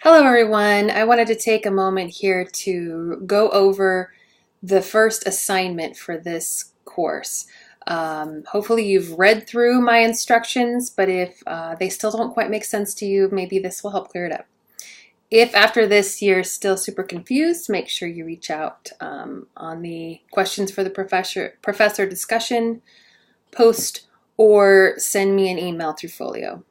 Hello everyone. I wanted to take a moment here to go over the first assignment for this course. Hopefully you've read through my instructions, but if they still don't quite make sense to you, maybe this will help clear it up. If after this you're still super confused, make sure you reach out on the questions for the professor discussion post or send me an email through Folio.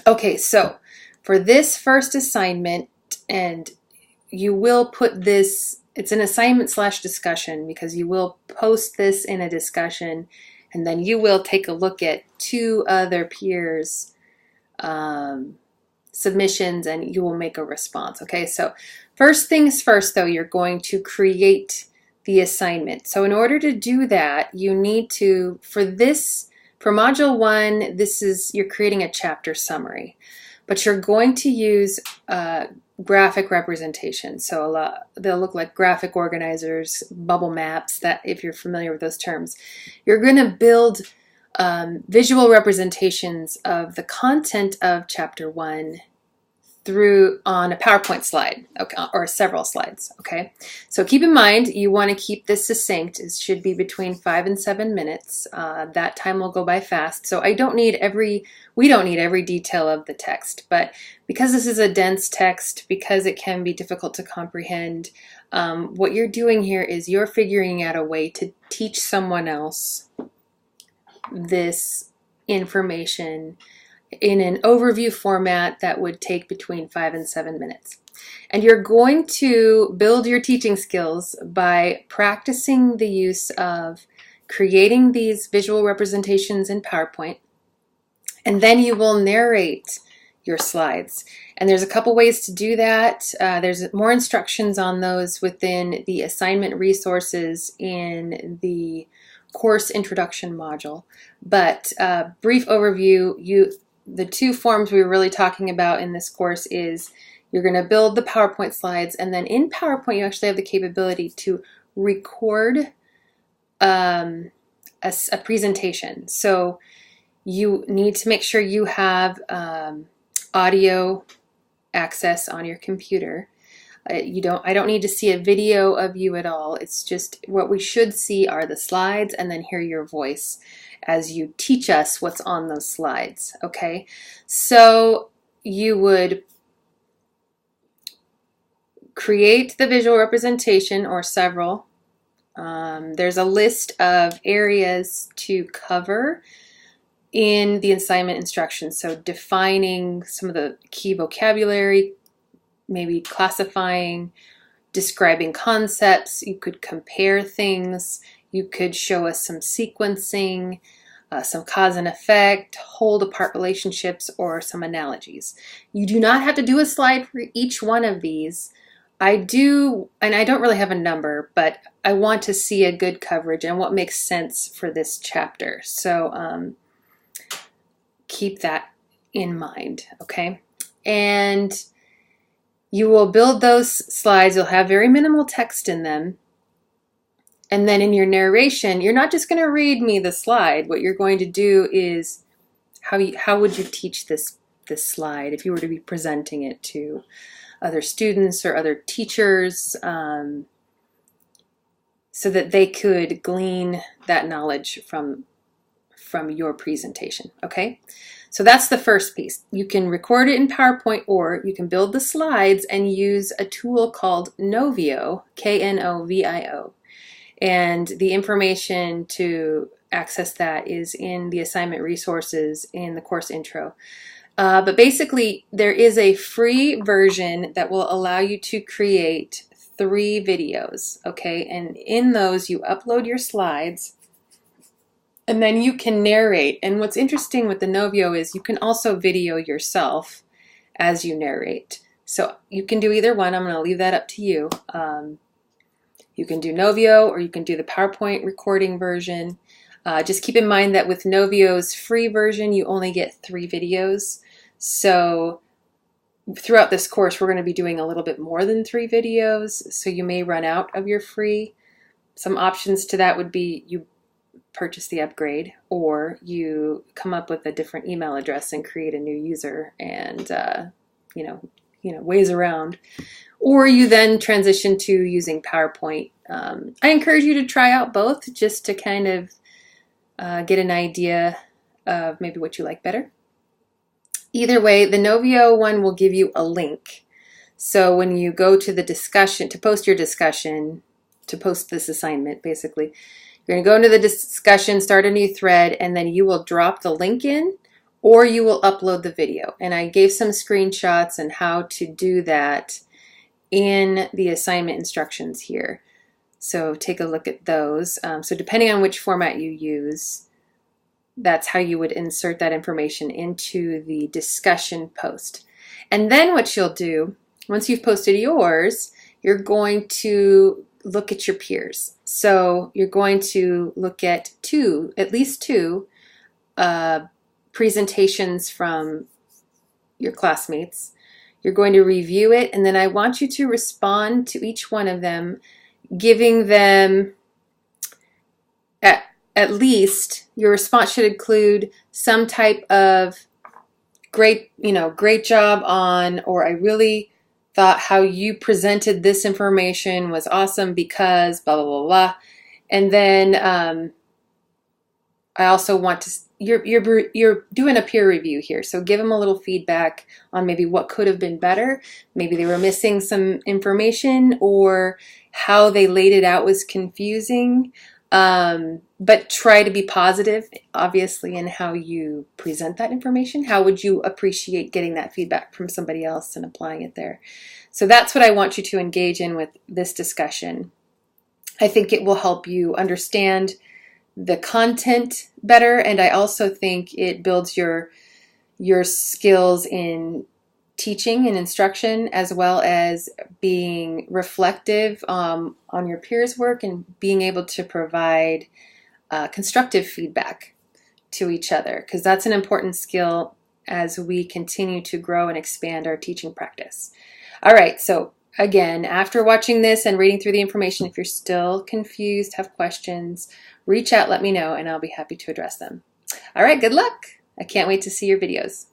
Okay, so for this first assignment, and you will put this, it's an assignment slash discussion because you will post this in a discussion and then you will take a look at two other peers' submissions and you will make a response. Okay, so first things first though, you're going to create the assignment. So in order to do that, you need to, for Module 1, you're creating a chapter summary, but you're going to use graphic representation. So they'll look like graphic organizers, bubble maps, that if you're familiar with those terms. You're going to build visual representations of the content of Chapter 1 on a PowerPoint slide, okay, or several slides, okay? So keep in mind, you want to keep this succinct. It should be between 5 and 7 minutes. That time will go by fast. So we don't need every detail of the text, but because this is a dense text, because it can be difficult to comprehend, what you're doing here is you're figuring out a way to teach someone else this information in an overview format that would take between 5 and 7 minutes. And you're going to build your teaching skills by practicing the use of creating these visual representations in PowerPoint, and then you will narrate your slides. And there's a couple ways to do that. There's more instructions on those within the assignment resources in the course introduction module. But brief overview, the two forms we were really talking about in this course is you're going to build the PowerPoint slides, and then in PowerPoint you actually have the capability to record a presentation. So you need to make sure you have audio access on your computer. I don't need to see a video of you at all. It's just what we should see are the slides and then hear your voice as you teach us what's on those slides, okay? So you would create the visual representation or several. There's a list of areas to cover in the assignment instructions. So defining some of the key vocabulary, maybe classifying, describing concepts. You could compare things. You could show us some sequencing, some cause and effect, hold apart relationships, or some analogies. You do not have to do a slide for each one of these. I do, and I don't really have a number, but I want to see a good coverage and what makes sense for this chapter. So keep that in mind, okay? And you will build those slides. You'll have very minimal text in them. And then in your narration, you're not just going to read me the slide. What you're going to do is how would you teach this slide if you were to be presenting it to other students or other teachers, so that they could glean that knowledge from your presentation, okay? So that's the first piece. You can record it in PowerPoint, or you can build the slides and use a tool called Novio, K-N-O-V-I-O. And the information to access that is in the assignment resources in the course intro. But basically, there is a free version that will allow you to create 3 videos, okay? And in those, you upload your slides, and then you can narrate. And what's interesting with the Novio is you can also video yourself as you narrate. So you can do either one. I'm going to leave that up to you. You can do Novio, or you can do the PowerPoint recording version. Just keep in mind that with Novio's free version, you only get 3 videos. So throughout this course, we're going to be doing a little bit more than 3 videos. So you may run out of your free. Some options to that would be you purchase the upgrade, or you come up with a different email address and create a new user and ways around. Or you then transition to using PowerPoint. I encourage you to try out both just to kind of get an idea of maybe what you like better. Either way, the Novio one will give you a link. So when you go to the discussion, to post your discussion, to post this assignment, basically, you're going to go into the discussion, start a new thread, and then you will drop the link in, or you will upload the video. And I gave some screenshots on how to do that in the assignment instructions here. So take a look at those. So depending on which format you use, that's how you would insert that information into the discussion post. And then what you'll do, once you've posted yours, you're going to look at your peers. So you're going to look at at least two presentations from your classmates. You're going to review it, and then I want you to respond to each one of them, giving them at least, your response should include some type of great job on, or I really thought how you presented this information was awesome because blah, blah, blah, blah. And then I also want to, you're doing a peer review here. So give them a little feedback on maybe what could have been better. Maybe they were missing some information, or how they laid it out was confusing. But try to be positive, obviously, in how you present that information. How would you appreciate getting that feedback from somebody else and applying it there? So that's what I want you to engage in with this discussion. I think it will help you understand the content better, and I also think it builds your skills in teaching and instruction, as well as being reflective on your peers' work and being able to provide constructive feedback to each other, because that's an important skill as we continue to grow and expand our teaching practice. All right, so again, after watching this and reading through the information, if you're still confused, have questions, reach out, let me know, and I'll be happy to address them. All right, good luck. I can't wait to see your videos.